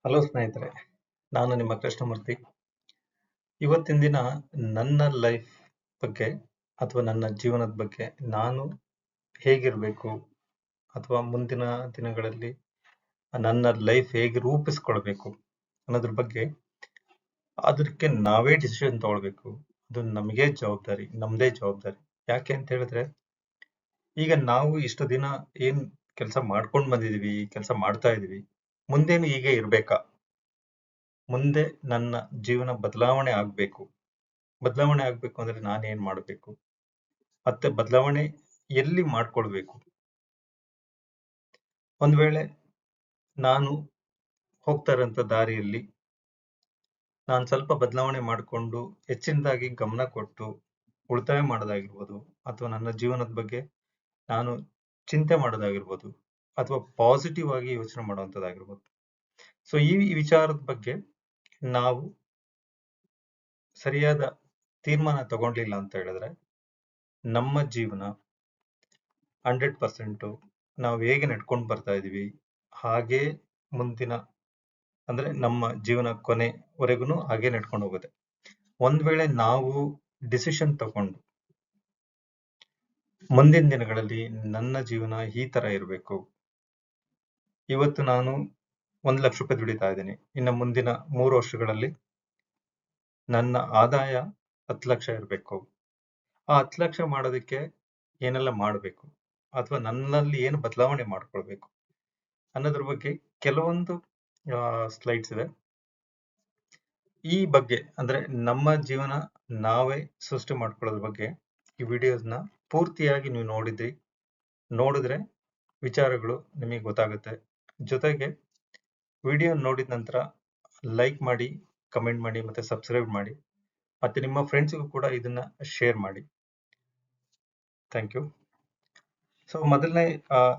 Hello ಸ್ನೇಹಿತರೆ, ನಾನು ನಿಮ್ಮ ಕೃಷ್ಣಮೂರ್ತಿ. ಇವತ್ತಿನ ದಿನ ನನ್ನ ಲೈಫ್ ಬಗ್ಗೆ ಅಥವಾ ನನ್ನ ಜೀವನದ ಬಗ್ಗೆ ನಾನು ಹೇಗಿರಬೇಕು ಅಥವಾ ಮುಂದಿನ ದಿನಗಳಲ್ಲಿ ನನ್ನ ಲೈಫ್ ಹೇಗೆ ರೂಪಿಸ್ಕೊಳ್ಬೇಕು ಅನ್ನೋದ್ರ ಬಗ್ಗೆ ಅದಕ್ಕೆ ನಾವೇ ಡಿಸಿಷನ್ ತಗೊಳ್ಬೇಕು. ಅದು ನಮದೇ ಜವಾಬ್ದಾರಿ. ಯಾಕೆ ಅಂತ ಹೇಳಿದ್ರೆ, ಈಗ ನಾವು ಇಷ್ಟು ದಿನ ಏನ್ ಕೆಲಸ ಮಾಡ್ಕೊಂಡು ಬಂದಿದೀವಿ, ಕೆಲಸ ಮಾಡ್ತಾ ಇದೀವಿ, ಮುಂದೇನು ಹೀಗೆ ಇರ್ಬೇಕಾ? ಮುಂದೆ ನನ್ನ ಜೀವನ ಬದಲಾವಣೆ ಆಗ್ಬೇಕು ಅಂದ್ರೆ ನಾನೇನ್ ಮಾಡಬೇಕು, ಮತ್ತೆ ಬದಲಾವಣೆ ಎಲ್ಲಿ ಮಾಡ್ಕೊಳ್ಬೇಕು? ಒಂದ್ ವೇಳೆ ನಾನು ಹೋಗ್ತಾ ಇರೋಂಥ ದಾರಿಯಲ್ಲಿ ನಾನು ಸ್ವಲ್ಪ ಬದಲಾವಣೆ ಮಾಡಿಕೊಂಡು ಹೆಚ್ಚಿನದಾಗಿ ಗಮನ ಕೊಟ್ಟು ಉಳಿತಾಯ ಮಾಡೋದಾಗಿರ್ಬೋದು, ಅಥವಾ ನನ್ನ ಜೀವನದ ಬಗ್ಗೆ ನಾನು ಚಿಂತೆ ಮಾಡೋದಾಗಿರ್ಬೋದು, ಅಥವಾ ಪಾಸಿಟಿವ್ ಆಗಿ ಯೋಚನೆ ಮಾಡುವಂಥದ್ದಾಗಿರ್ಬೋದು. ಸೊ ಈ ವಿಚಾರದ ಬಗ್ಗೆ ನಾವು ಸರಿಯಾದ ತೀರ್ಮಾನ ತಗೊಂಡಿಲ್ಲ ಅಂತ ಹೇಳಿದ್ರೆ ನಮ್ಮ ಜೀವನ 100% ನಾವು ಹೇಗೆ ನಡ್ಕೊಂಡು ಬರ್ತಾ ಇದೀವಿ ಹಾಗೆ ಮುಂದಿನ ಅಂದ್ರೆ ನಮ್ಮ ಜೀವನ ಕೊನೆವರೆಗೂ ಹಾಗೆ ನಡ್ಕೊಂಡು ಹೋಗುತ್ತೆ. ಒಂದ್ ವೇಳೆ ನಾವು ಡಿಸಿಷನ್ ತಗೊಂಡು ಮುಂದಿನ ದಿನಗಳಲ್ಲಿ ನನ್ನ ಜೀವನ ಈ ತರ ಇರಬೇಕು, ಇವತ್ತು ನಾನು 1 ಲಕ್ಷ ರೂಪಾಯಿ ದುಡಿತಾ ಇದ್ದೀನಿ, ಇನ್ನು ಮುಂದಿನ 3 ವರ್ಷಗಳಲ್ಲಿ ನನ್ನ ಆದಾಯ 10 ಲಕ್ಷ ಇರಬೇಕು, ಆ 10 ಲಕ್ಷ ಮಾಡೋದಕ್ಕೆ ಏನೆಲ್ಲ ಮಾಡಬೇಕು ಅಥವಾ ನನ್ನಲ್ಲಿ ಏನು ಬದಲಾವಣೆ ಮಾಡ್ಕೊಳ್ಬೇಕು ಅನ್ನೋದ್ರ ಬಗ್ಗೆ ಕೆಲವೊಂದು ಸ್ಲೈಡ್ಸ್ ಇದೆ. ಈ ಬಗ್ಗೆ ಅಂದ್ರೆ ನಮ್ಮ ಜೀವನ ನಾವೇ ಸೃಷ್ಟಿ ಮಾಡ್ಕೊಳ್ಳೋದ್ರ ಬಗ್ಗೆ ಈ ವಿಡಿಯೋಸ್ನ ಪೂರ್ತಿಯಾಗಿ ನೀವು ನೋಡಿದ್ರೆ ವಿಚಾರಗಳು ನಿಮಗೆ ಗೊತ್ತಾಗುತ್ತೆ. ಜೊತೆಗೆ ವಿಡಿಯೋ ನೋಡಿದ ನಂತರ ಲೈಕ್ ಮಾಡಿ, ಕಮೆಂಟ್ ಮಾಡಿ, ಮತ್ತೆ ಸಬ್ಸ್ಕ್ರೈಬ್ ಮಾಡಿ, ಮತ್ತೆ ನಿಮ್ಮ ಫ್ರೆಂಡ್ಸ್ಗೂ ಕೂಡ ಇದನ್ನ ಶೇರ್ ಮಾಡಿ. Thank you. ಸೊ ಮೊದಲನೇ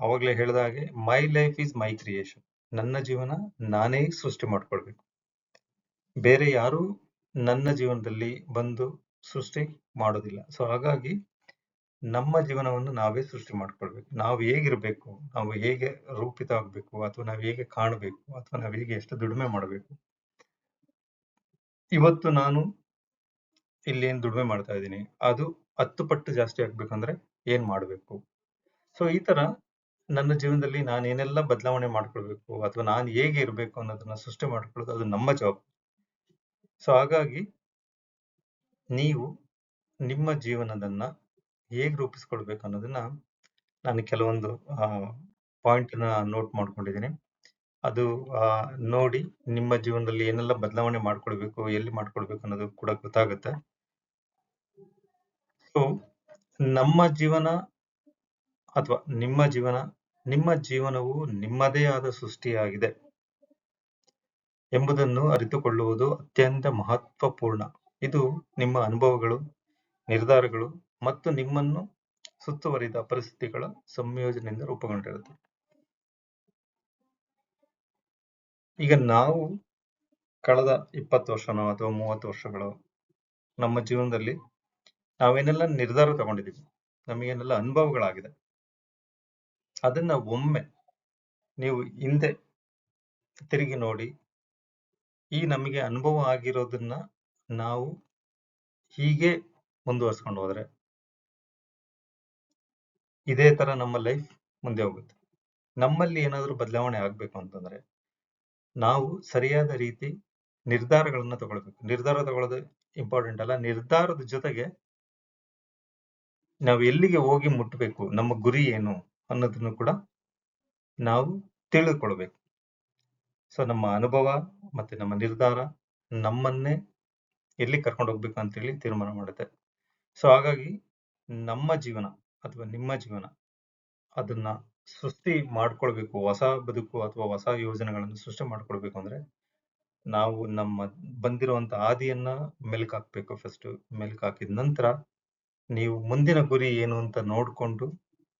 ಅವಾಗಲೇ ಹೇಳಿದ ಹಾಗೆ, my life is my creation. ನನ್ನ ಜೀವನ ನಾನೇ ಸೃಷ್ಟಿ ಮಾಡ್ಕೊಳ್ಬೇಕು, ಬೇರೆ ಯಾರು ನನ್ನ ಜೀವನದಲ್ಲಿ ಬಂದು ಸೃಷ್ಟಿ ಮಾಡೋದಿಲ್ಲ. ಸೊ ಹಾಗಾಗಿ ನಮ್ಮ ಜೀವನವನ್ನು ನಾವೇ ಸೃಷ್ಟಿ ಮಾಡ್ಕೊಳ್ಬೇಕು. ನಾವು ಹೇಗಿರ್ಬೇಕು, ನಾವು ಹೇಗೆ ರೂಪಿತ ಆಗ್ಬೇಕು, ಅಥವಾ ನಾವು ಹೇಗೆ ಕಾಣಬೇಕು, ಅಥವಾ ನಾವು ಹೇಗೆ ಎಷ್ಟು ದುಡಿಮೆ ಮಾಡಬೇಕು. ಇವತ್ತು ನಾನು ಇಲ್ಲಿ ಏನ್ ದುಡಿಮೆ ಮಾಡ್ತಾ ಇದ್ದೀನಿ ಅದು 10 ಪಟ್ಟು ಜಾಸ್ತಿ ಆಗ್ಬೇಕಂದ್ರೆ ಏನ್ ಮಾಡಬೇಕು? ಸೊ ಈ ತರ ನನ್ನ ಜೀವನದಲ್ಲಿ ನಾನು ಏನೆಲ್ಲ ಬದಲಾವಣೆ ಮಾಡ್ಕೊಳ್ಬೇಕು ಅಥವಾ ನಾನು ಹೇಗೆ ಇರಬೇಕು ಅನ್ನೋದನ್ನ ಸೃಷ್ಟಿ ಮಾಡ್ಕೊಳ್ಳೋದು ಅದು ನಮ್ಮ ಜವಾಬ್ದಾರಿ. ಸೊ ಹಾಗಾಗಿ ನೀವು ನಿಮ್ಮ ಜೀವನದನ್ನ ಹೇಗೆ ರೂಪಿಸ್ಕೊಳ್ಬೇಕು ಅನ್ನೋದನ್ನ ನಾನು ಕೆಲವೊಂದು ಪಾಯಿಂಟ್ ನ ನೋಟ್ ಮಾಡ್ಕೊಂಡಿದ್ದೀನಿ. ಅದು ನೋಡಿ ನಿಮ್ಮ ಜೀವನದಲ್ಲಿ ಏನೆಲ್ಲ ಬದಲಾವಣೆ ಮಾಡ್ಕೊಳ್ಬೇಕು, ಎಲ್ಲಿ ಮಾಡ್ಕೊಳ್ಬೇಕು ಅನ್ನೋದು ಕೂಡ ಗೊತ್ತಾಗುತ್ತೆ. ಸೊ ನಮ್ಮ ಜೀವನ ಅಥವಾ ನಿಮ್ಮ ಜೀವನವು ನಿಮ್ಮದೇ ಆದ ಸೃಷ್ಟಿಯಾಗಿದೆ ಎಂಬುದನ್ನು ಅರಿತುಕೊಳ್ಳುವುದು ಅತ್ಯಂತ ಮಹತ್ವಪೂರ್ಣ. ಇದು ನಿಮ್ಮ ಅನುಭವಗಳು, ನಿರ್ಧಾರಗಳು ಮತ್ತು ನಿಮ್ಮನ್ನು ಸುತ್ತುವರಿದ ಪರಿಸ್ಥಿತಿಗಳ ಸಂಯೋಜನೆಯಿಂದ ರೂಪುಗೊಂಡಿರುತ್ತೆ. ಈಗ ನಾವು ಕಳೆದ 20 ವರ್ಷನೋ ಅಥವಾ 30 ವರ್ಷಗಳು ನಮ್ಮ ಜೀವನದಲ್ಲಿ ನಾವೇನೆಲ್ಲ ನಿರ್ಧಾರ ತಗೊಂಡಿದ್ದೀವಿ, ನಮಗೇನೆಲ್ಲ ಅನುಭವಗಳಾಗಿದೆ, ಅದನ್ನ ಒಮ್ಮೆ ನೀವು ಹಿಂದೆ ತಿರುಗಿ ನೋಡಿ, ಈ ನಮಗೆ ಅನುಭವ ಆಗಿರೋದನ್ನ ನಾವು ಹೀಗೆ ಮುಂದುವರ್ಸ್ಕೊಂಡು ಹೋದ್ರೆ ಇದೇ ತರ ನಮ್ಮ ಲೈಫ್ ಮುಂದೆ ಹೋಗುತ್ತೆ. ನಮ್ಮಲ್ಲಿ ಏನಾದರೂ ಬದಲಾವಣೆ ಆಗ್ಬೇಕು ಅಂತಂದ್ರೆ ನಾವು ಸರಿಯಾದ ರೀತಿ ನಿರ್ಧಾರಗಳನ್ನ ತಗೊಳ್ಬೇಕು. ನಿರ್ಧಾರ ತಗೊಳ್ಳೋದು ಇಂಪಾರ್ಟೆಂಟ್ ಅಲ್ಲ, ನಿರ್ಧಾರದ ಜೊತೆಗೆ ನಾವು ಎಲ್ಲಿಗೆ ಹೋಗಿ ಮುಟ್ಟಬೇಕು, ನಮ್ಮ ಗುರಿ ಏನು ಅನ್ನೋದನ್ನು ಕೂಡ ನಾವು ತಿಳಿದುಕೊಳ್ಬೇಕು. ಸೊ ನಮ್ಮ ಅನುಭವ ಮತ್ತೆ ನಮ್ಮ ನಿರ್ಧಾರ ನಮ್ಮನ್ನೇ ಎಲ್ಲಿ ಕರ್ಕೊಂಡು ಹೋಗ್ಬೇಕು ಅಂತೇಳಿ ತೀರ್ಮಾನ ಮಾಡುತ್ತೆ. ಸೊ ಹಾಗಾಗಿ ನಮ್ಮ ಜೀವನ ಅಥವಾ ನಿಮ್ಮ ಜೀವನ ಅದನ್ನ ಸೃಷ್ಟಿ ಮಾಡ್ಕೊಳ್ಬೇಕು, ಹೊಸ ಬದುಕು ಅಥವಾ ಹೊಸ ಯೋಜನೆಗಳನ್ನು ಸೃಷ್ಟಿ ಮಾಡ್ಕೊಳ್ಬೇಕು ಅಂದ್ರೆ ನಾವು ನಮ್ಮ ಬಂದಿರುವಂತ ಹಾದಿಯನ್ನ ಮೆಲ್ಕ್ ಹಾಕ್ಬೇಕು. ಫಸ್ಟ್ ಮೆಲ್ಕ್ ಹಾಕಿದ ನಂತರ ನೀವು ಮುಂದಿನ ಗುರಿ ಏನು ಅಂತ ನೋಡ್ಕೊಂಡು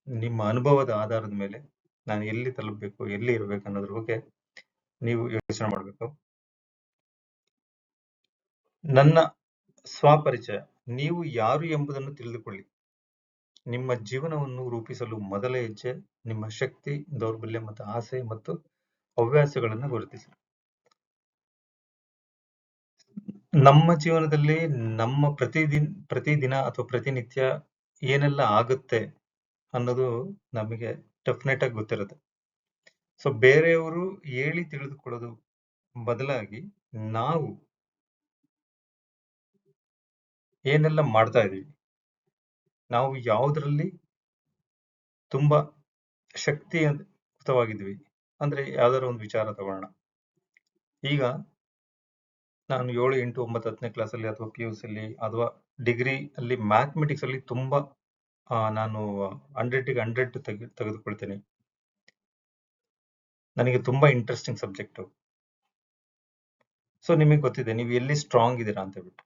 ನಿಮ್ಮ ಅನುಭವದ ಆಧಾರದ ಮೇಲೆ ನಾನು ಎಲ್ಲಿ ತಲುಪಬೇಕು, ಎಲ್ಲಿ ಇರಬೇಕು ಅನ್ನೋದ್ರ ಬಗ್ಗೆ ನೀವು ಯೋಚನೆ ಮಾಡಬೇಕು. ನನ್ನ ಸ್ವಪರಿಚಯ. ನೀವು ಯಾರು ಎಂಬುದನ್ನು ತಿಳಿದುಕೊಳ್ಳಿ. ನಿಮ್ಮ ಜೀವನವನ್ನು ರೂಪಿಸಲು ಮೊದಲ ಹೆಜ್ಜೆ ನಿಮ್ಮ ಶಕ್ತಿ, ದೌರ್ಬಲ್ಯ ಮತ್ತು ಆಸೆ ಮತ್ತು ಹವ್ಯಾಸಗಳನ್ನು ಗುರುತಿಸಿ. ನಮ್ಮ ಜೀವನದಲ್ಲಿ ನಮ್ಮ ಪ್ರತಿದಿನ ಅಥವಾ ಪ್ರತಿನಿತ್ಯ ಏನೆಲ್ಲ ಆಗುತ್ತೆ ಅನ್ನೋದು ನಮಗೆ ಡೆಫಿನೆಟ್ ಆಗಿ ಗೊತ್ತಿರುತ್ತೆ. ಸೊ ಬೇರೆಯವರು ಹೇಳಿ ತಿಳಿದುಕೊಳ್ಳೋದು ಬದಲಾಗಿ ನಾವು ಏನೆಲ್ಲ ಮಾಡ್ತಾ ಇದೀವಿ, ನಾವು ಯಾವುದ್ರಲ್ಲಿ ತುಂಬಾ ಶಕ್ತಿಯುತವಾಗಿದ್ವಿ ಅಂದ್ರೆ ಯಾವ್ದಾರ ಒಂದು ವಿಚಾರ ತಗೊಳ್ಳೋಣ. ಈಗ ನಾನು 7, 8, 9, 10ನೇ ಕ್ಲಾಸಲ್ಲಿ ಅಥವಾ PUC ಅಲ್ಲಿ ಅಥವಾ ಡಿಗ್ರಿ ಅಲ್ಲಿ ಮ್ಯಾಥಮೆಟಿಕ್ಸ್ ಅಲ್ಲಿ ತುಂಬಾ ನಾನು 100ಗೆ 100 ತೆಗೆದುಕೊಳ್ತೇನೆ. ನನಗೆ ತುಂಬಾ ಇಂಟ್ರೆಸ್ಟಿಂಗ್ ಸಬ್ಜೆಕ್ಟ್. ಸೊ ನಿಮಗೆ ಗೊತ್ತಿದೆ ನೀವು ಎಲ್ಲಿ ಸ್ಟ್ರಾಂಗ್ ಇದ್ದೀರಾ ಅಂತ ಹೇಳ್ಬಿಟ್ಟು.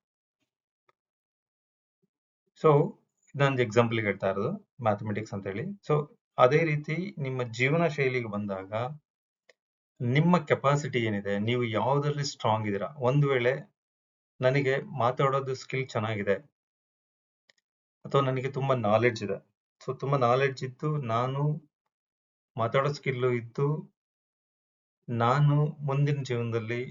ಸೊ ಇದೊಂದು ಎಕ್ಸಾಂಪಲ್ ಹೇಳ್ತಾ ಇರೋದು ಮ್ಯಾಥಮೆಟಿಕ್ಸ್ ಅಂತ ಹೇಳಿ. ಸೊ ಅದೇ ರೀತಿ ನಿಮ್ಮ ಜೀವನ ಶೈಲಿಗೆ ಬಂದಾಗ ನಿಮ್ಮ ಕೆಪಾಸಿಟಿ ಏನಿದೆ, ನೀವು ಯಾವುದರಲ್ಲಿ ಸ್ಟ್ರಾಂಗ್ ಇದ್ದೀರಾ. ಒಂದು ವೇಳೆ ನನಗೆ ಮಾತಾಡೋದು ಸ್ಕಿಲ್ ಚೆನ್ನಾಗಿದೆ ಅಥವಾ ನನಗೆ ತುಂಬಾ ನಾಲೆಡ್ಜ್ ಇದೆ. ಸೊ ತುಂಬಾ ನಾಲೆಡ್ಜ್ ಇದ್ದು ನಾನು ಮಾತಾಡೋ ಸ್ಕಿಲ್ಲು ಇದ್ದು ನಾನು ಮುಂದಿನ ಜೀವನದಲ್ಲಿ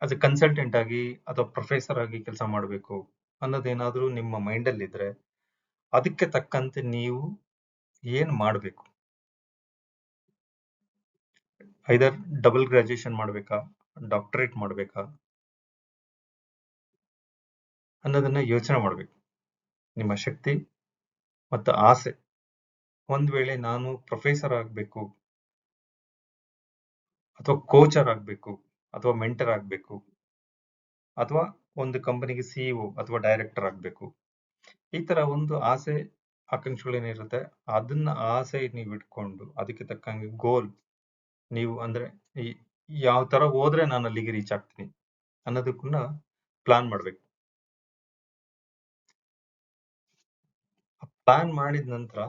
ಆಸ್ ಎ ಕನ್ಸಲ್ಟೆಂಟ್ ಆಗಿ ಅಥವಾ ಪ್ರೊಫೆಸರ್ ಆಗಿ ಕೆಲಸ ಮಾಡಬೇಕು ಅನ್ನೋದೇನಾದ್ರೂ ನಿಮ್ಮ ಮೈಂಡಲ್ಲಿ ಇದ್ರೆ ಅದಕ್ಕೆ ತಕ್ಕಂತೆ ನೀವು ಏನ್ ಮಾಡಬೇಕು. ಐದರ್ ಡಬಲ್ ಗ್ರಾಜುಯೇಷನ್ ಮಾಡಬೇಕಾ, ಡಾಕ್ಟರೇಟ್ ಮಾಡಬೇಕಾ ಅನ್ನೋದನ್ನ ಯೋಚನೆ ಮಾಡಬೇಕು. ನಿಮ್ಮ ಶಕ್ತಿ ಮತ್ತು ಆಸೆ. ಒಂದ್ ವೇಳೆ ನಾನು ಪ್ರೊಫೆಸರ್ ಆಗಬೇಕು ಅಥವಾ ಕೋಚರ್ ಆಗಬೇಕು ಅಥವಾ ಮೆಂಟರ್ ಆಗಬೇಕು ಅಥವಾ ಒಂದು ಕಂಪನಿಗೆ CEO ಅಥವಾ ಡೈರೆಕ್ಟರ್ ಆಗಬೇಕು, ಈ ತರ ಒಂದು ಆಸೆ ಆಕಾಂಕ್ಷೆಗಳೇನಿರುತ್ತೆ ಅದನ್ನ ಆಸೆ ನೀವು ಇಟ್ಕೊಂಡು ಅದಕ್ಕೆ ತಕ್ಕಂಗೆ ಗೋಲ್ ನೀವು ಅಂದ್ರೆ ಯಾವ ತರ ಹೋದ್ರೆ ನಾನು ಅಲ್ಲಿಗೆ ರೀಚ್ ಆಗ್ತೀನಿ ಅನ್ನೋದಕ್ಕನ್ನ ಪ್ಲಾನ್ ಮಾಡ್ಬೇಕು. ಪ್ಲಾನ್ ಮಾಡಿದ ನಂತರ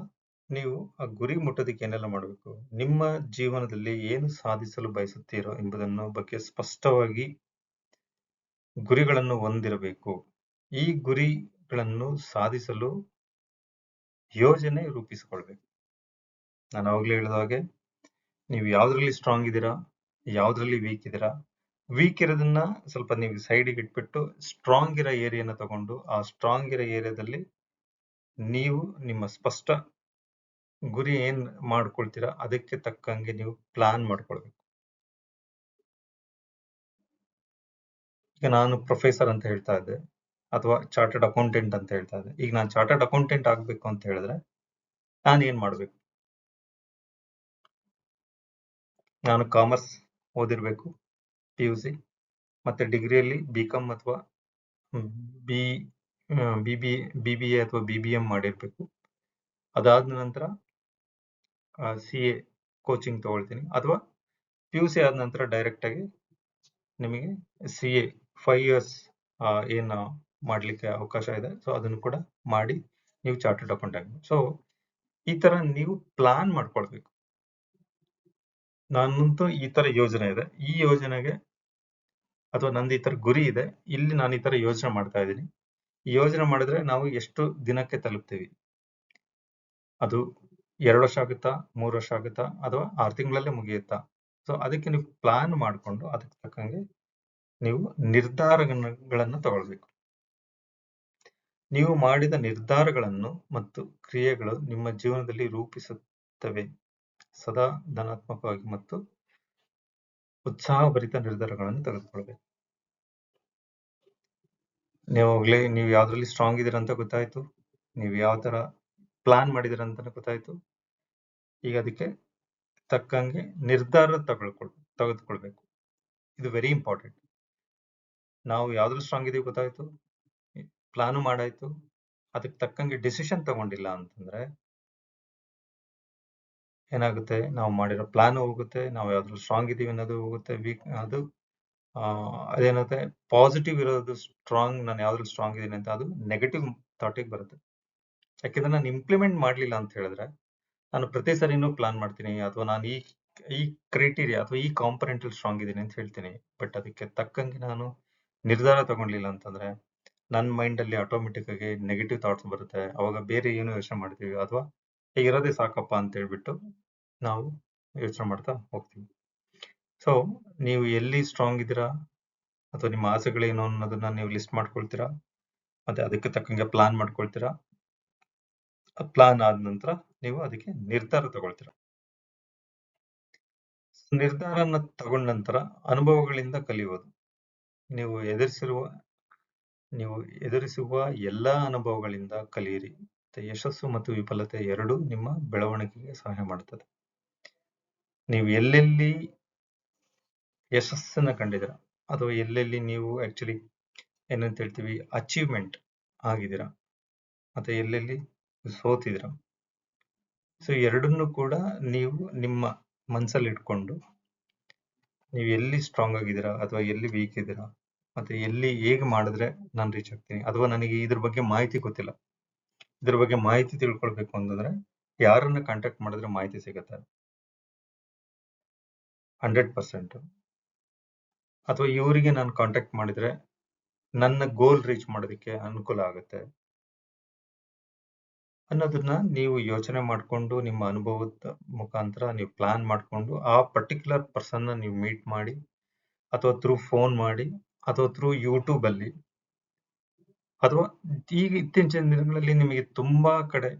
ನೀವು ಆ ಗುರಿ ಮುಟ್ಟೋದಕ್ಕೆ ಏನೆಲ್ಲ ಮಾಡಬೇಕು, ನಿಮ್ಮ ಜೀವನದಲ್ಲಿ ಏನು ಸಾಧಿಸಲು ಬಯಸುತ್ತೀರೋ ಎಂಬುದನ್ನು ಬಗ್ಗೆ ಸ್ಪಷ್ಟವಾಗಿ ಗುರಿಗಳನ್ನು ಹೊಂದಿರಬೇಕು. ಈ ಗುರಿಗಳನ್ನು ಸಾಧಿಸಲು ಯೋಜನೆ ರೂಪಿಸಿಕೊಳ್ಬೇಕು. ನಾನು ಅವಾಗಲೇ ಹೇಳಿದ ಹಾಗೆ ನೀವು ಯಾವ್ದ್ರಲ್ಲಿ ಸ್ಟ್ರಾಂಗ್ ಇದ್ದೀರಾ, ಯಾವ್ದ್ರಲ್ಲಿ ವೀಕ್ ಇದ್ದೀರಾ. ವೀಕ್ ಇರೋದನ್ನ ಸ್ವಲ್ಪ ನೀವು ಸೈಡಿಗೆ ಇಟ್ಬಿಟ್ಟು ಸ್ಟ್ರಾಂಗ್ ಇರೋ ಏರಿಯಾನ ತಗೊಂಡು ಆ ಸ್ಟ್ರಾಂಗ್ ಇರೋ ಏರಿಯಾದಲ್ಲಿ ನೀವು ನಿಮ್ಮ ಸ್ಪಷ್ಟ ಗುರಿ ಏನ್ ಮಾಡ್ಕೊಳ್ತೀರಾ ಅದಕ್ಕೆ ತಕ್ಕಂಗೆ ನೀವು ಪ್ಲಾನ್ ಮಾಡ್ಕೊಳ್ಬೇಕು. ಈಗ ನಾನು ಪ್ರೊಫೆಸರ್ ಅಂತ ಹೇಳ್ತಾ ಇದ್ದೆ ಅಥವಾ ಚಾರ್ಟರ್ಡ್ ಅಕೌಂಟೆಂಟ್ ಅಂತ ಹೇಳ್ತಾ ಇದ್ದೆ. ಈಗ ನಾನು ಚಾರ್ಟರ್ಡ್ ಅಕೌಂಟೆಂಟ್ ಆಗ್ಬೇಕು ಅಂತ ಹೇಳಿದ್ರೆ ನಾನು ಏನ್ ಮಾಡ್ಬೇಕು, ನಾನು ಕಾಮರ್ಸ್ ಓದಿರ್ಬೇಕು PUC ಮತ್ತೆ ಡಿಗ್ರಿಯಲ್ಲಿ BCom ಅಥವಾ ಬಿ BBA ಅಥವಾ BBM ಮಾಡಿರ್ಬೇಕು. ಅದಾದ ನಂತರ CA ಕೋಚಿಂಗ್ ತಗೊಳ್ತೀನಿ ಅಥವಾ PUC ಆದ ನಂತರ ಡೈರೆಕ್ಟ್ ಆಗಿ ನಿಮಗೆ CA 5 years ಏನು ಮಾಡ್ಲಿಕ್ಕೆ ಅವಕಾಶ ಇದೆ. ಸೊ ಅದನ್ನು ಕೂಡ ಮಾಡಿ ನೀವು ಚಾರ್ಟರ್ಡ್ ಅಕೌಂಟೆಂಟ್. ಸೊ ಈ ತರ ನೀವು ಪ್ಲಾನ್ ಮಾಡ್ಕೊಳ್ಬೇಕು. ನನ್ನಂತೂ ಈ ತರ ಯೋಜನೆ ಇದೆ, ಈ ಯೋಜನೆಗೆ ಅಥವಾ ನಂದು ಈ ತರ ಗುರಿ ಇದೆ, ಇಲ್ಲಿ ನಾನು ಈ ತರ ಯೋಚನೆ ಮಾಡ್ತಾ ಇದ್ದೀನಿ. ಈ ಯೋಜನೆ ಮಾಡಿದ್ರೆ ನಾವು ಎಷ್ಟು ದಿನಕ್ಕೆ ತಲುಪ್ತೀವಿ, ಅದು 2 ವರ್ಷ ಆಗುತ್ತಾ, 3 ವರ್ಷ ಆಗುತ್ತಾ ಅಥವಾ 6 ತಿಂಗಳಲ್ಲೇ ಮುಗಿಯುತ್ತಾ. ಸೊ ಅದಕ್ಕೆ ನೀವು ಪ್ಲಾನ್ ಮಾಡಿಕೊಂಡು ಅದಕ್ಕೆ ತಕ್ಕಂಗೆ ನೀವು ನಿರ್ಧಾರಗಳನ್ನು ತಗೊಳ್ಬೇಕು. ನೀವು ಮಾಡಿದ ನಿರ್ಧಾರಗಳನ್ನು ಮತ್ತು ಕ್ರಿಯೆಗಳು ನಿಮ್ಮ ಜೀವನದಲ್ಲಿ ರೂಪಿಸುತ್ತವೆ. ಸದಾ ಧನಾತ್ಮಕವಾಗಿ ಮತ್ತು ಉತ್ಸಾಹಭರಿತ ನಿರ್ಧಾರಗಳನ್ನು ತೆಗೆದುಕೊಳ್ಬೇಕು. ನೀವು ಯಾವ್ದ್ರಲ್ಲಿ ಸ್ಟ್ರಾಂಗ್ ಇದೀರ ಅಂತ ಗೊತ್ತಾಯ್ತು, ನೀವು ಯಾವ ತರ ಪ್ಲಾನ್ ಮಾಡಿದಿರ ಅಂತ ಗೊತ್ತಾಯ್ತು. ಈಗ ಅದಕ್ಕೆ ತಕ್ಕಂಗೆ ನಿರ್ಧಾರ ತೆಗೆದುಕೊಳ್ಬೇಕು. ಇದು ವೆರಿ ಇಂಪಾರ್ಟೆಂಟ್. ನಾವು ಯಾವ್ದ್ರಲ್ಲಿ ಸ್ಟ್ರಾಂಗ್ ಇದೀವಿ ಗೊತ್ತಾಯ್ತು, ಪ್ಲಾನು ಮಾಡಾಯ್ತು, ಅದಕ್ಕೆ ತಕ್ಕಂಗೆ ಡಿಸಿಷನ್ ತಗೊಂಡಿಲ್ಲ ಅಂತಂದ್ರೆ ಏನಾಗುತ್ತೆ, ನಾವು ಮಾಡಿರೋ ಪ್ಲಾನ್ ಹೋಗುತ್ತೆ, ನಾವು ಯಾವ್ದ್ರಲ್ಲಿ ಸ್ಟ್ರಾಂಗ್ ಇದೀವಿ ಅನ್ನೋದು ಹೋಗುತ್ತೆ, ವೀಕ್ ಅದು ಅದೇನಂತೆ ಪಾಸಿಟಿವ್ ಇರೋದು ಸ್ಟ್ರಾಂಗ್, ನಾನು ಯಾವ್ದ್ರಲ್ಲಿ ಸ್ಟ್ರಾಂಗ್ ಇದೀನಿ ಅಂತ ಅದು ನೆಗೆಟಿವ್ ಥಾಟಿಗೆ ಬರುತ್ತೆ. ಯಾಕೆಂದ್ರೆ ನಾನು ಇಂಪ್ಲಿಮೆಂಟ್ ಮಾಡ್ಲಿಲ್ಲ ಅಂತ ಹೇಳಿದ್ರೆ ನಾನು ಪ್ರತಿ ಸರಿನೂ ಪ್ಲಾನ್ ಮಾಡ್ತೀನಿ ಅಥವಾ ನಾನು ಈ ಕ್ರೈಟೀರಿಯಾ ಅಥವಾ ಈ ಕಾಂಪೊನೆಂಟ್ ಅಲ್ಲಿ ಸ್ಟ್ರಾಂಗ್ ಇದೀನಿ ಅಂತ ಹೇಳ್ತೀನಿ. ಬಟ್ ಅದಕ್ಕೆ ತಕ್ಕಂಗೆ ನಾನು ನಿರ್ಧಾರ ತಗೊಂಡಿಲ್ಲ ಅಂತಂದ್ರೆ ನನ್ನ ಮೈಂಡ್ ಅಲ್ಲಿ ಆಟೋಮೆಟಿಕ್ ಆಗಿ ನೆಗೆಟಿವ್ ಥಾಟ್ಸ್ ಬರುತ್ತೆ. ಅವಾಗ ಬೇರೆ ಏನು ಯೋಚನೆ ಮಾಡ್ತೀವಿ ಅಥವಾ ಇರೋದೇ ಸಾಕಪ್ಪ ಅಂತ ಹೇಳ್ಬಿಟ್ಟು ನಾವು ಯೋಚನೆ ಮಾಡ್ತಾ ಹೋಗ್ತೀವಿ. ಸೊ ನೀವು ಎಲ್ಲಿ ಸ್ಟ್ರಾಂಗ್ ಇದ್ದೀರಾ ಅಥವಾ ನಿಮ್ಮ ಆಸೆಗಳೇನು ಅನ್ನೋದನ್ನ ನೀವು ಲಿಸ್ಟ್ ಮಾಡ್ಕೊಳ್ತೀರಾ, ಮತ್ತೆ ಅದಕ್ಕೆ ತಕ್ಕಂಗೆ ಪ್ಲಾನ್ ಮಾಡ್ಕೊಳ್ತೀರಾ. ಪ್ಲಾನ್ ಆದ ನಂತರ ನೀವು ಅದಕ್ಕೆ ನಿರ್ಧಾರ ತಗೊಳ್ತೀರಾ. ನಿರ್ಧಾರನ ತಗೊಂಡ ನಂತರ ಅನುಭವಗಳಿಂದ ಕಲಿಯುವುದು. ನೀವು ಎದುರಿಸುವ ಎಲ್ಲಾ ಅನುಭವಗಳಿಂದ ಕಲಿಯಿರಿ. ಯಶಸ್ಸು ಮತ್ತು ವಿಫಲತೆ ಎರಡೂ ನಿಮ್ಮ ಬೆಳವಣಿಗೆಗೆ ಸಹಾಯ ಮಾಡುತ್ತದೆ. ನೀವು ಎಲ್ಲೆಲ್ಲಿ ಯಶಸ್ಸನ್ನ ಕಂಡಿದ್ದೀರಾ ಅಥವಾ ಎಲ್ಲೆಲ್ಲಿ ನೀವು ಆಕ್ಚುಲಿ ಏನಂತ ಹೇಳ್ತೀವಿ ಅಚೀವ್ಮೆಂಟ್ ಆಗಿದ್ದೀರಾ ಮತ್ತೆ ಎಲ್ಲೆಲ್ಲಿ ಸೋತಿದ್ದೀರಾ. ಸೊ ಎರಡನ್ನೂ ಕೂಡ ನೀವು ನಿಮ್ಮ ಮನಸ್ಸಲ್ಲಿ ಇಟ್ಕೊಂಡು ನೀವು ಎಲ್ಲಿ ಸ್ಟ್ರಾಂಗ್ ಆಗಿದ್ದೀರಾ ಅಥವಾ ಎಲ್ಲಿ ವೀಕ್ ಇದ್ದೀರಾ ಮತ್ತೆ ಎಲ್ಲಿ ಹೇಗೆ ಮಾಡಿದ್ರೆ ನಾನು ರೀಚ್ ಆಗ್ತೀನಿ, ಅಥವಾ ನನಗೆ ಇದ್ರ ಬಗ್ಗೆ ಮಾಹಿತಿ ಗೊತ್ತಿಲ್ಲ, ಇದ್ರ ಬಗ್ಗೆ ಮಾಹಿತಿ ತಿಳ್ಕೊಳ್ಬೇಕು ಅಂತಂದ್ರೆ ಯಾರನ್ನ ಕಾಂಟ್ಯಾಕ್ಟ್ ಮಾಡಿದ್ರೆ ಮಾಹಿತಿ ಸಿಗುತ್ತೆ 100%, ಅಥವಾ ಇವರಿಗೆ ನಾನು ಕಾಂಟ್ಯಾಕ್ಟ್ ಮಾಡಿದ್ರೆ ನನ್ನ ಗೋಲ್ ರೀಚ್ ಮಾಡೋದಕ್ಕೆ ಅನುಕೂಲ ಆಗುತ್ತೆ ಅನ್ನೋದನ್ನ ನೀವು ಯೋಚನೆ ಮಾಡಿಕೊಂಡು ನಿಮ್ಮ ಅನುಭವದ ಮುಖಾಂತರ ನೀವು ಪ್ಲಾನ್ ಮಾಡಿಕೊಂಡು ಆ ಪರ್ಟಿಕ್ಯುಲರ್ ಪರ್ಸನ್ನ ನೀವು ಮೀಟ್ ಮಾಡಿ ಅಥವಾ ಥ್ರೂ ಫೋನ್ ಮಾಡಿ ಅಥವಾ ಥ್ರೂ ಯೂಟ್ಯೂಬ್ ಅಲ್ಲಿ ಅಥವಾ ಈಗ ಇತ್ತೀಚಿನ ದಿನಗಳಲ್ಲಿ ನಿಮಗೆ ತುಂಬಾ ಕಡೆ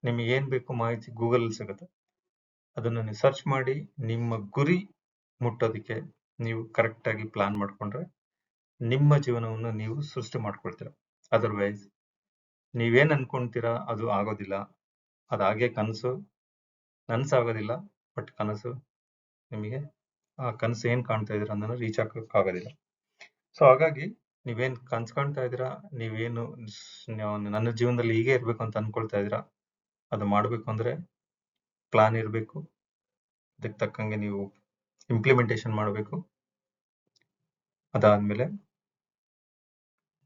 ನಿಮಗೆ ಏನ್ ಬೇಕು ಮಾಹಿತಿ ಗೂಗಲ್ ಸಿಗುತ್ತೆ. ಅದನ್ನ ನೀವು ಸರ್ಚ್ ಮಾಡಿ ನಿಮ್ಮ ಗುರಿ ಮುಟ್ಟೋದಕ್ಕೆ ನೀವು ಕರೆಕ್ಟ್ ಆಗಿ ಪ್ಲಾನ್ ಮಾಡ್ಕೊಂಡ್ರೆ ನಿಮ್ಮ ಜೀವನವನ್ನು ನೀವು ಸೃಷ್ಟಿ ಮಾಡ್ಕೊಳ್ತೀರ. ಅದರ್ವೈಸ್ ನೀವೇನ್ ಅನ್ಕೊಂತೀರಾ ಅದು ಆಗೋದಿಲ್ಲ. ಅದಾಗೆ ನನ್ಸಾಗೋದಿಲ್ಲ, ಬಟ್ ಕನಸು ನಿಮಗೆ ಆ ಕನಸು ಏನ್ ಕಾಣ್ತಾ ಇದೀರ ಅನ್ನೋದನ್ನ ರೀಚ್ ಆಗೋಕ್ಕಾಗೋದಿಲ್ಲ. ಸೊ ಹಾಗಾಗಿ ನೀವೇನ್ ಕನ್ಸ್ ಕಾಣ್ತಾ ಇದೀರಾ, ನೀವೇನು ನನ್ನ ಜೀವನದಲ್ಲಿ ಹೀಗೆ ಇರ್ಬೇಕು ಅಂತ ಅನ್ಕೊಳ್ತಾ ಇದೀರಾ, ಅದು ಮಾಡ್ಬೇಕು ಅಂದ್ರೆ ಪ್ಲಾನ್ ಇರಬೇಕು, ಅದಕ್ಕೆ ತಕ್ಕಂಗೆ ನೀವು ಇಂಪ್ಲಿಮೆಂಟೇಷನ್ ಮಾಡಬೇಕು. ಅದಾದ್ಮೇಲೆ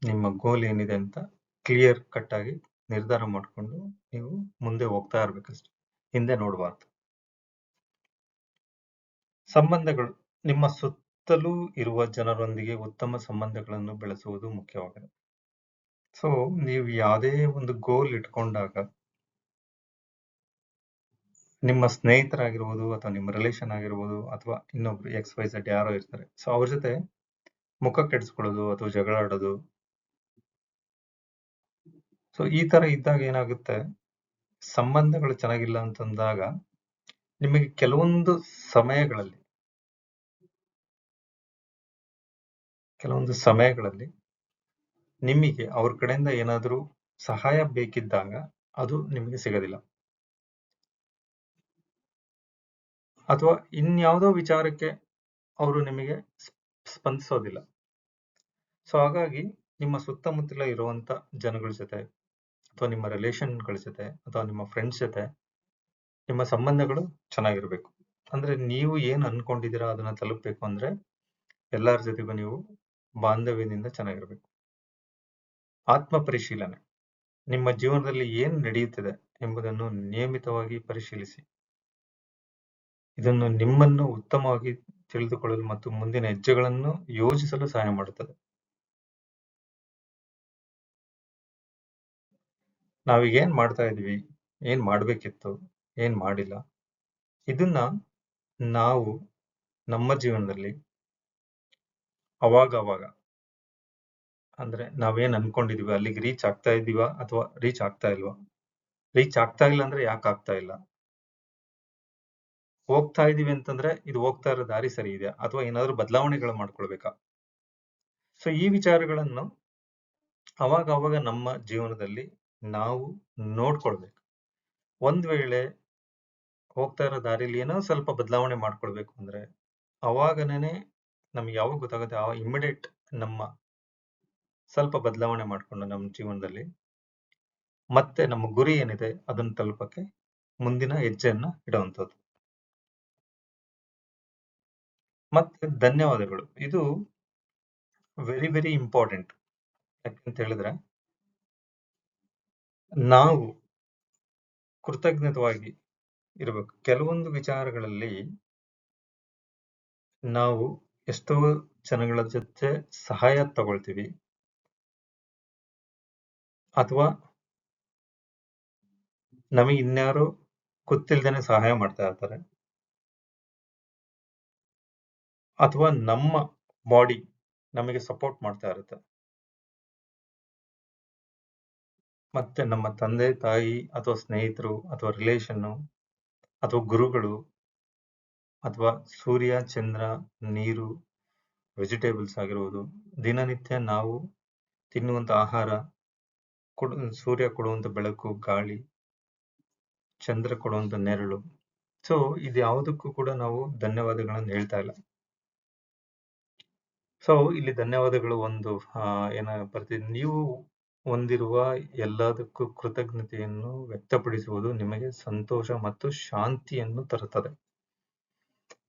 ನಿಮ್ಮ ಗೋಲ್ ಏನಿದೆ ಅಂತ ಕ್ಲಿಯರ್ ಕಟ್ ಆಗಿ ನಿರ್ಧಾರ ಮಾಡಿಕೊಂಡು ನೀವು ಮುಂದೆ ಹೋಗ್ತಾ ಇರ್ಬೇಕಷ್ಟೆ, ಹಿಂದೆ ನೋಡಬಾರ್ದು. ಸಂಬಂಧಗಳು, ನಿಮ್ಮ ಸುತ್ತಲೂ ಇರುವ ಜನರೊಂದಿಗೆ ಉತ್ತಮ ಸಂಬಂಧಗಳನ್ನು ಬೆಳೆಸುವುದು ಮುಖ್ಯವಾಗಿದೆ. ಸೊ ನೀವು ಯಾವುದೇ ಒಂದು ಗೋಲ್ ಇಟ್ಕೊಂಡಾಗ ನಿಮ್ಮ ಸ್ನೇಹಿತರಾಗಿರ್ಬೋದು ಅಥವಾ ನಿಮ್ಮ ರಿಲೇಷನ್ ಆಗಿರ್ಬೋದು ಅಥವಾ ಇನ್ನೊಬ್ರು XYZ ಯಾರೋ ಇರ್ತಾರೆ. ಸೊ ಅವ್ರ ಜೊತೆ ಮುಖ ಕೆಡಿಸ್ಕೊಳ್ಳೋದು ಅಥವಾ ಜಗಳ ಆಡೋದು, ಸೊ ಈ ತರ ಇದ್ದಾಗ ಏನಾಗುತ್ತೆ, ಸಂಬಂಧಗಳು ಚೆನ್ನಾಗಿಲ್ಲ ಅಂತಂದಾಗ ನಿಮಗೆ ಕೆಲವೊಂದು ಸಮಯಗಳಲ್ಲಿ ನಿಮಗೆ ಅವ್ರ ಕಡೆಯಿಂದ ಏನಾದರೂ ಸಹಾಯ ಬೇಕಿದ್ದಾಗ ಅದು ನಿಮಗೆ ಸಿಗೋದಿಲ್ಲ, ಅಥವಾ ಇನ್ಯಾವುದೋ ವಿಚಾರಕ್ಕೆ ಅವರು ನಿಮಗೆ ಸ್ಪಂದಿಸೋದಿಲ್ಲ. ಸೊ ಹಾಗಾಗಿ ನಿಮ್ಮ ಸುತ್ತಮುತ್ತಲ ಇರುವಂತ ಜನಗಳ ಜೊತೆ ಅಥವಾ ನಿಮ್ಮ ರಿಲೇಷನ್ಗಳ ಜೊತೆ ಅಥವಾ ನಿಮ್ಮ ಫ್ರೆಂಡ್ಸ್ ಜೊತೆ ನಿಮ್ಮ ಸಂಬಂಧಗಳು ಚೆನ್ನಾಗಿರ್ಬೇಕು. ಅಂದ್ರೆ ನೀವು ಏನ್ ಅನ್ಕೊಂಡಿದ್ದೀರಾ ಅದನ್ನ ತಲುಪಬೇಕು ಅಂದ್ರೆ ಎಲ್ಲರ ಜೊತೆಗೂ ನೀವು ಬಾಂಧವ್ಯದಿಂದ ಚೆನ್ನಾಗಿರ್ಬೇಕು. ಆತ್ಮ ಪರಿಶೀಲನೆ, ನಿಮ್ಮ ಜೀವನದಲ್ಲಿ ಏನ್ ನಡೆಯುತ್ತಿದೆ ಎಂಬುದನ್ನು ನಿಯಮಿತವಾಗಿ ಪರಿಶೀಲಿಸಿ. ಇದನ್ನು ನಿಮ್ಮನ್ನು ಉತ್ತಮವಾಗಿ ತಿಳಿದುಕೊಳ್ಳಲು ಮತ್ತು ಮುಂದಿನ ಹೆಜ್ಜೆಗಳನ್ನು ಯೋಜಿಸಲು ಸಹಾಯ ಮಾಡುತ್ತದೆ. ನಾವೀಗ ಏನ್ ಮಾಡ್ತಾ ಇದೀವಿ, ಏನ್ ಮಾಡ್ಬೇಕಿತ್ತು, ಏನ್ ಮಾಡಿಲ್ಲ, ಇದನ್ನ ನಾವು ನಮ್ಮ ಜೀವನದಲ್ಲಿ ಅವಾಗ ಅಂದ್ರೆ ನಾವೇನ್ ಅನ್ಕೊಂಡಿದೀವಿ ಅಲ್ಲಿಗೆ ರೀಚ್ ಆಗ್ತಾ ಇದೀವಾ ಅಥವಾ ರೀಚ್ ಆಗ್ತಾ ಇಲ್ವಾ, ರೀಚ್ ಆಗ್ತಾ ಇಲ್ಲ ಅಂದ್ರೆ ಯಾಕೆ ಆಗ್ತಾ ಇಲ್ಲ, ಹೋಗ್ತಾ ಇದೀವಿ ಅಂತಂದ್ರೆ ಇದು ಹೋಗ್ತಾ ಇರೋ ದಾರಿ ಸರಿ ಇದೆಯಾ ಅಥವಾ ಏನಾದ್ರು ಬದಲಾವಣೆಗಳು ಮಾಡ್ಕೊಳ್ಬೇಕಾ. ಸೊ ಈ ವಿಚಾರಗಳನ್ನು ಅವಾಗ ನಮ್ಮ ಜೀವನದಲ್ಲಿ ನಾವು ನೋಡ್ಕೊಳ್ಬೇಕು. ಒಂದ್ ವೇಳೆ ಹೋಗ್ತಾ ಇರೋ ದಾರಿಲಿ ಏನೋ ಸ್ವಲ್ಪ ಬದಲಾವಣೆ ಮಾಡ್ಕೊಳ್ಬೇಕು ಅಂದ್ರೆ ಅವಾಗನೇ ನಮ್ಗೆ ಯಾವಾಗ ಗೊತ್ತಾಗುತ್ತೆ, ಇಮಿಡಿಯೇಟ್ ನಮ್ಮ ಸ್ವಲ್ಪ ಬದಲಾವಣೆ ಮಾಡ್ಕೊಂಡು ನಮ್ಮ ಜೀವನದಲ್ಲಿ ಮತ್ತೆ ನಮ್ಮ ಗುರಿ ಏನಿದೆ ಅದನ್ನ ತಲುಪಕ್ಕೆ ಮುಂದಿನ ಹೆಜ್ಜೆಯನ್ನ ಇಡುವಂಥದ್ದು. ಮತ್ತೆ ಧನ್ಯವಾದಗಳು, ಇದು ವೆರಿ ವೆರಿ ಇಂಪಾರ್ಟೆಂಟ್. ಯಾಕಂತ ಹೇಳಿದ್ರೆ ನಾವು ಕೃತಜ್ಞತವಾಗಿ ಇರಬೇಕು. ಕೆಲವೊಂದು ವಿಚಾರಗಳಲ್ಲಿ ನಾವು ಎಷ್ಟೋ ಜನಗಳ ಜೊತೆ ಸಹಾಯ ತಗೊಳ್ತೀವಿ ಅಥವಾ ನಮಗೆ ಇನ್ಯಾರೋ ಗೊತ್ತಿಲ್ದೇನೆ ಸಹಾಯ ಮಾಡ್ತಾ ಇರ್ತಾರೆ, ಅಥವಾ ನಮ್ಮ ಬಾಡಿ ನಮಗೆ ಸಪೋರ್ಟ್ ಮಾಡ್ತಾ ಇರುತ್ತೆ. ಮತ್ತೆ ನಮ್ಮ ತಂದೆ ತಾಯಿ ಅಥವಾ ಸ್ನೇಹಿತರು ಅಥವಾ ರಿಲೇಷನ್ನು ಅಥವಾ ಗುರುಗಳು ಅಥವಾ ಸೂರ್ಯ ಚಂದ್ರ ನೀರು ವೆಜಿಟೇಬಲ್ಸ್ ಆಗಿರುವುದು, ದಿನನಿತ್ಯ ನಾವು ತಿನ್ನುವಂತ ಆಹಾರ, ಸೂರ್ಯ ಕೊಡುವಂತ ಬೆಳಕು, ಗಾಳಿ, ಚಂದ್ರ ಕೊಡುವಂತ ನೆರಳು. ಸೊ ಇದು ಯಾವುದಕ್ಕೂ ಕೂಡ ನಾವು ಧನ್ಯವಾದಗಳನ್ನು ಹೇಳ್ತಾ ಇಲ್ಲ. ಸೊ ಇಲ್ಲಿ ಧನ್ಯವಾದಗಳು ಒಂದು ಬರ್ತಿದೆ, ನೀವು ಹೊಂದಿರುವ ಎಲ್ಲದಕ್ಕೂ ಕೃತಜ್ಞತೆಯನ್ನು ವ್ಯಕ್ತಪಡಿಸುವುದು ನಿಮಗೆ ಸಂತೋಷ ಮತ್ತು ಶಾಂತಿಯನ್ನು ತರುತ್ತದೆ.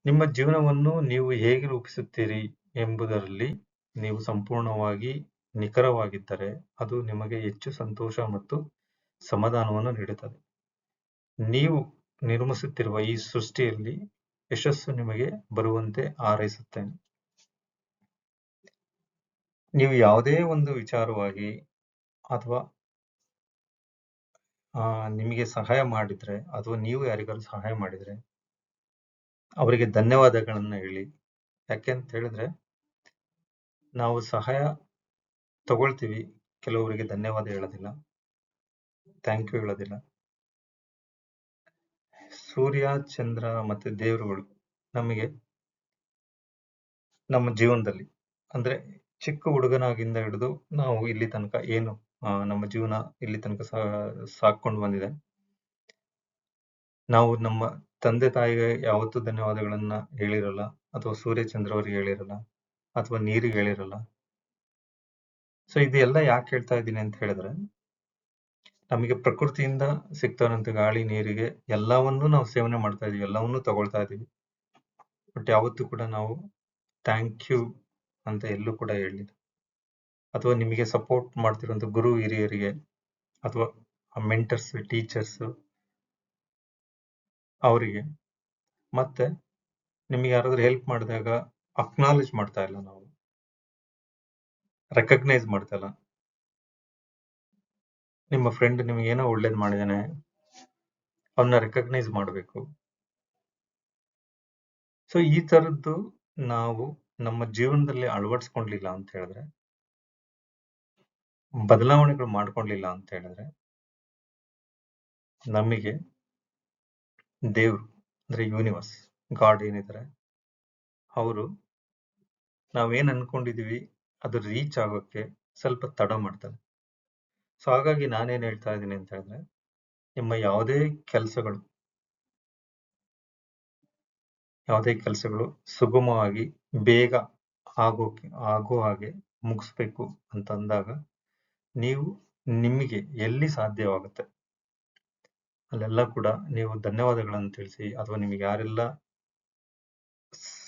ನಿಮ್ಮ ಜೀವನವನ್ನು ನೀವು ಹೇಗೆ ರೂಪಿಸುತ್ತೀರಿ ಎಂಬುದರಲ್ಲಿ ನೀವು ಸಂಪೂರ್ಣವಾಗಿ ನಿಖರವಾಗಿದ್ದರೆ ಅದು ನಿಮಗೆ ಹೆಚ್ಚು ಸಂತೋಷ ಮತ್ತು ಸಮಾಧಾನವನ್ನು ನೀಡುತ್ತದೆ. ನೀವು ನಿರ್ಮಿಸುತ್ತಿರುವ ಈ ಸೃಷ್ಟಿಯಲ್ಲಿ ಯಶಸ್ಸು ನಿಮಗೆ ಬರುವಂತೆ ಹಾರೈಸುತ್ತೇನೆ. ನೀವು ಯಾವುದೇ ಒಂದು ವಿಚಾರವಾಗಿ ಅಥವಾ ನಿಮಗೆ ಸಹಾಯ ಮಾಡಿದ್ರೆ ಅಥವಾ ನೀವು ಯಾರಿಗಾದ್ರು ಸಹಾಯ ಮಾಡಿದ್ರೆ ಅವರಿಗೆ ಧನ್ಯವಾದಗಳನ್ನ ಹೇಳಿ. ಯಾಕೆಂತ ಹೇಳಿದ್ರೆ ನಾವು ಸಹಾಯ ತಗೊಳ್ತೀವಿ, ಕೆಲವರಿಗೆ ಧನ್ಯವಾದ ಹೇಳೋದಿಲ್ಲ, ಥ್ಯಾಂಕ್ ಯು ಹೇಳೋದಿಲ್ಲ. ಸೂರ್ಯ ಚಂದ್ರ ಮತ್ತೆ ದೇವರುಗಳು ನಮಗೆ ನಮ್ಮ ಜೀವನದಲ್ಲಿ ಅಂದ್ರೆ ಚಿಕ್ಕ ಹುಡುಗನಾಗಿಂದ ಹಿಡಿದು ನಾವು ಇಲ್ಲಿ ತನಕ ಏನು ನಮ್ಮ ಜೀವನ ಇಲ್ಲಿ ತನಕ ಸಾಕೊಂಡು ಬಂದಿದೆ. ನಾವು ನಮ್ಮ ತಂದೆ ತಾಯಿಗೆ ಯಾವತ್ತೂ ಧನ್ಯವಾದಗಳನ್ನ ಹೇಳಿರಲ್ಲ, ಅಥವಾ ಸೂರ್ಯ ಚಂದ್ರ ಅವರಿಗೆ ಹೇಳಿರಲ್ಲ, ಅಥವಾ ನೀರಿಗೆ ಹೇಳಿರಲ್ಲ. ಸೊ ಇದೆಲ್ಲ ಯಾಕೆ ಹೇಳ್ತಾ ಇದ್ದೀನಿ ಅಂತ ಹೇಳಿದ್ರೆ, ನಮಗೆ ಪ್ರಕೃತಿಯಿಂದ ಸಿಗ್ತಾರಂತ ಗಾಳಿ, ನೀರಿಗೆ ಎಲ್ಲವನ್ನೂ ನಾವು ಸೇವನೆ ಮಾಡ್ತಾ ಇದೀವಿ, ಎಲ್ಲವನ್ನೂ ತಗೊಳ್ತಾ ಇದೀವಿ. ಬಟ್ ಯಾವತ್ತೂ ಕೂಡ ನಾವು ಥ್ಯಾಂಕ್ ಯು ಅಂತ ಎಲ್ಲೂ ಕೂಡ ಹೇಳಿಲ್ಲ. ಅಥವಾ ನಿಮಗೆ ಸಪೋರ್ಟ್ ಮಾಡ್ತಿರುವಂತ ಗುರು ಹಿರಿಯರಿಗೆ ಅಥವಾ ಮೆಂಟರ್ಸ್, ಟೀಚರ್ಸ್ ಅವರಿಗೆ, ಮತ್ತೆ ನಿಮಗೆ ಯಾರಾದ್ರೂ ಹೆಲ್ಪ್ ಮಾಡಿದಾಗ ಅಕ್ನಾಲೇಜ್ ಮಾಡ್ತಾ ಇಲ್ಲ, ನಾವು ರೆಕಗ್ನೈಸ್ ಮಾಡ್ತಾ ಇಲ್ಲ. ನಿಮ್ಮ ಫ್ರೆಂಡ್ ನಿಮಗೆ ಏನೋ ಒಳ್ಳೇದು ಮಾಡಿದಾನೆ, ಅವನ್ನ ರೆಕಗ್ನೈಸ್ ಮಾಡಬೇಕು. ಸೊ ಈ ತರದ್ದು ನಾವು ನಮ್ಮ ಜೀವನದಲ್ಲಿ ಅಳವಡಿಸ್ಕೊಂಡ್ಲಿಲ್ಲ ಅಂತ ಹೇಳಿದ್ರೆ, ಬದಲಾವಣೆಗಳು ಮಾಡ್ಕೊಂಡ್ಲಿಲ್ಲ ಅಂತ ಹೇಳಿದ್ರೆ, ನಮಗೆ ದೇವ್ರು ಅಂದ್ರೆ ಯೂನಿವರ್ಸ್, ಗಾಡ್ ಏನಿದ್ದಾರೆ ಅವರು ನಾವೇನ್ ಅನ್ಕೊಂಡಿದೀವಿ ಅದು ರೀಚ್ ಆಗೋಕ್ಕೆ ಸ್ವಲ್ಪ ತಡ ಮಾಡ್ತಾರೆ. ಸೊ ಹಾಗಾಗಿ ನಾನೇನ್ ಹೇಳ್ತಾ ಇದ್ದೀನಿ ಅಂತ ಹೇಳಿದ್ರೆ, ನಿಮ್ಮ ಯಾವುದೇ ಕೆಲಸಗಳು ಸುಗಮವಾಗಿ ಬೇಗ ಆಗೋ ಹಾಗೆ ಮುಗಿಸ್ಬೇಕು ಅಂತ ಅಂದಾಗ, ನೀವು ನಿಮಗೆ ಎಲ್ಲಿ ಸಾಧ್ಯವಾಗುತ್ತೆ ಅಲ್ಲೆಲ್ಲ ಕೂಡ ನೀವು ಧನ್ಯವಾದಗಳನ್ನು ತಿಳಿಸಿ, ಅಥವಾ ನಿಮಗೆ ಯಾರೆಲ್ಲ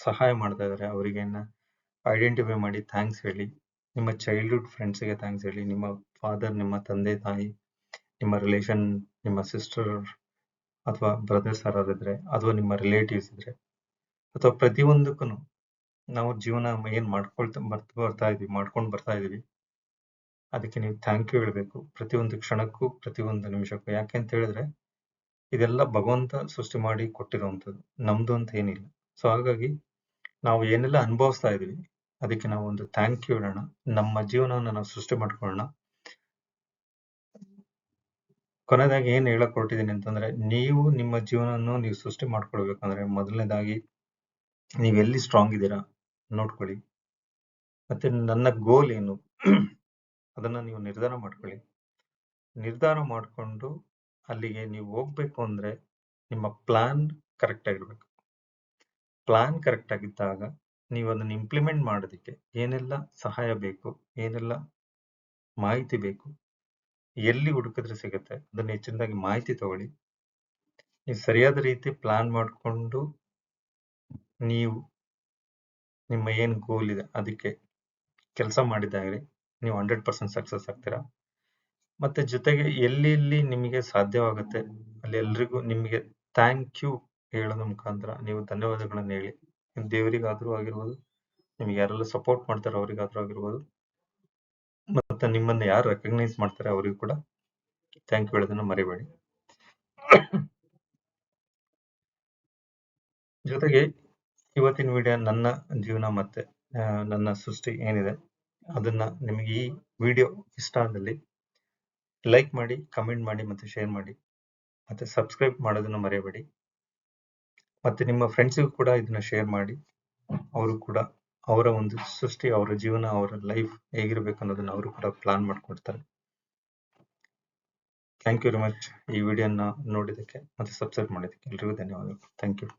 ಸಹಾಯ ಮಾಡ್ತಾ ಇದ್ದಾರೆ ಅವರಿಗೆ ಐಡೆಂಟಿಫೈ ಮಾಡಿ ಥ್ಯಾಂಕ್ಸ್ ಹೇಳಿ. ನಿಮ್ಮ ಚೈಲ್ಡ್ಹುಡ್ ಫ್ರೆಂಡ್ಸ್ಗೆ ಥ್ಯಾಂಕ್ಸ್ ಹೇಳಿ, ನಿಮ್ಮ ಫಾದರ್, ನಿಮ್ಮ ತಂದೆ ತಾಯಿ, ನಿಮ್ಮ ರಿಲೇಷನ್, ನಿಮ್ಮ ಸಿಸ್ಟರ್ ಅಥವಾ ಬ್ರದರ್ಸ್ ಯಾರಾದ್ರೆ, ಅಥವಾ ನಿಮ್ಮ ರಿಲೇಟಿವ್ಸ್ ಇದ್ರೆ, ಅಥವಾ ಪ್ರತಿಯೊಂದಕ್ಕೂ ನಾವು ಜೀವನ ಏನ್ ಮಾಡ್ಕೊಂಡು ಬರ್ತಾ ಇದೀವಿ ಅದಕ್ಕೆ ನೀವು ಥ್ಯಾಂಕ್ ಯು ಹೇಳ್ಬೇಕು, ಪ್ರತಿಯೊಂದು ಕ್ಷಣಕ್ಕೂ, ಪ್ರತಿಯೊಂದು ನಿಮಿಷಕ್ಕೂ. ಯಾಕೆ ಅಂತ ಹೇಳಿದ್ರೆ ಇದೆಲ್ಲ ಭಗವಂತ ಸೃಷ್ಟಿ ಮಾಡಿ ಕೊಟ್ಟಿರುವಂಥದ್ದು, ನಮ್ದು ಅಂತ ಏನಿಲ್ಲ. ಸೊ ಹಾಗಾಗಿ ನಾವು ಏನೆಲ್ಲ ಅನುಭವಿಸ್ತಾ ಇದೀವಿ ಅದಕ್ಕೆ ನಾವು ಒಂದು ಥ್ಯಾಂಕ್ ಯು ಹೇಳೋಣ, ನಮ್ಮ ಜೀವನವನ್ನು ನಾವು ಸೃಷ್ಟಿ ಮಾಡ್ಕೊಳ್ಳೋಣ. ಕೊನೆಯದಾಗಿ ಏನ್ ಹೇಳಕ್ ಹೊರಟಿದ್ದೀನಿ ಅಂತಂದ್ರೆ, ನೀವು ನಿಮ್ಮ ಜೀವನವನ್ನು ನೀವು ಸೃಷ್ಟಿ ಮಾಡ್ಕೊಳ್ಬೇಕಂದ್ರೆ ಮೊದಲನೇದಾಗಿ ನೀವು ಎಲ್ಲಿ ಸ್ಟ್ರಾಂಗ್ ಇದ್ದೀರಾ ನೋಡ್ಕೊಳ್ಳಿ. ಮತ್ತೆ ನನ್ನ ಗೋಲ್ ಏನು ಅದನ್ನ ನೀವು ನಿರ್ಧಾರ ಮಾಡ್ಕೊಳ್ಳಿ. ನಿರ್ಧಾರ ಮಾಡಿಕೊಂಡು ಅಲ್ಲಿಗೆ ನೀವು ಹೋಗ್ಬೇಕು ಅಂದ್ರೆ ನಿಮ್ಮ ಪ್ಲಾನ್ ಕರೆಕ್ಟ್ ಆಗಿರ್ಬೇಕು. ಪ್ಲಾನ್ ಕರೆಕ್ಟ್ ಆಗಿದ್ದಾಗ ನೀವು ಅದನ್ನ ಇಂಪ್ಲಿಮೆಂಟ್ ಮಾಡೋದಕ್ಕೆ ಏನೆಲ್ಲ ಸಹಾಯ ಬೇಕು, ಏನೆಲ್ಲ ಮಾಹಿತಿ ಬೇಕು, ಎಲ್ಲಿ ಹುಡುಕಿದ್ರೆ ಸಿಗುತ್ತೆ ಅದನ್ನ ಹೆಚ್ಚಿನದಾಗಿ ಮಾಹಿತಿ ತಗೊಳ್ಳಿ. ನೀವು ಸರಿಯಾದ ರೀತಿ ಪ್ಲಾನ್ ಮಾಡಿಕೊಂಡು ನೀವು ನಿಮ್ಮ ಏನ್ ಗೋಲ್ ಇದೆ ಅದಕ್ಕೆ ಕೆಲಸ ಮಾಡಿದಾಗಲೇ ನೀವು 100% ಸಕ್ಸಸ್ ಆಗ್ತೀರಾ. ಮತ್ತೆ ಜೊತೆಗೆ ಎಲ್ಲಿ ನಿಮಗೆ ಸಾಧ್ಯವಾಗುತ್ತೆ ಅಲ್ಲಿ ಎಲ್ರಿಗೂ ನಿಮಗೆ ಥ್ಯಾಂಕ್ ಯು ಹೇಳೋದ್ರ ಮುಖಾಂತರ ನೀವು ಧನ್ಯವಾದಗಳನ್ನು ಹೇಳಿ. ದೇವರಿಗಾದ್ರೂ ಆಗಿರ್ಬೋದು, ನಿಮ್ಗೆ ಯಾರೆಲ್ಲ ಸಪೋರ್ಟ್ ಮಾಡ್ತಾರೆ ಅವರಿಗಾದ್ರೂ ಆಗಿರ್ಬೋದು, ಮತ್ತೆ ನಿಮ್ಮನ್ನ ಯಾರು ರೆಕಗ್ನೈಸ್ ಮಾಡ್ತಾರೆ ಅವರಿಗೂ ಕೂಡ ಥ್ಯಾಂಕ್ ಯು ಹೇಳೋದನ್ನ ಮರಿಬೇಡಿ. ಜೊತೆಗೆ ಇವತ್ತಿನ ವಿಡಿಯೋ ನನ್ನ ಜೀವನ ಮತ್ತೆ ನನ್ನ ಸೃಷ್ಟಿ ಏನಿದೆ ಅದನ್ನ ನಿಮಗೆ ಈ ವಿಡಿಯೋ ಇಷ್ಟ ಆದಲ್ಲಿ ಲೈಕ್ ಮಾಡಿ, ಕಮೆಂಟ್ ಮಾಡಿ ಮತ್ತು ಶೇರ್ ಮಾಡಿ, ಮತ್ತೆ ಸಬ್ಸ್ಕ್ರೈಬ್ ಮಾಡೋದನ್ನು ಮರೆಯಬೇಡಿ. ಮತ್ತೆ ನಿಮ್ಮ ಫ್ರೆಂಡ್ಸಿಗೂ ಕೂಡ ಇದನ್ನ ಶೇರ್ ಮಾಡಿ. ಅವರು ಕೂಡ ಅವರ ಒಂದು ಸೃಷ್ಟಿ, ಅವರ ಜೀವನ, ಅವರ ಲೈಫ್ ಹೇಗಿರ್ಬೇಕು ಅನ್ನೋದನ್ನ ಅವರು ಕೂಡ ಪ್ಲಾನ್ ಮಾಡ್ಕೊಡ್ತಾರೆ. ಥ್ಯಾಂಕ್ ಯು ವೆರಿ ಮಚ್ ಈ ವಿಡಿಯೋನ ನೋಡಿದ್ದಕ್ಕೆ ಮತ್ತೆ ಸಬ್ಸ್ಕ್ರೈಬ್ ಮಾಡಿದ್ದಕ್ಕೆ ಎಲ್ರಿಗೂ ಧನ್ಯವಾದಗಳು. Thank you.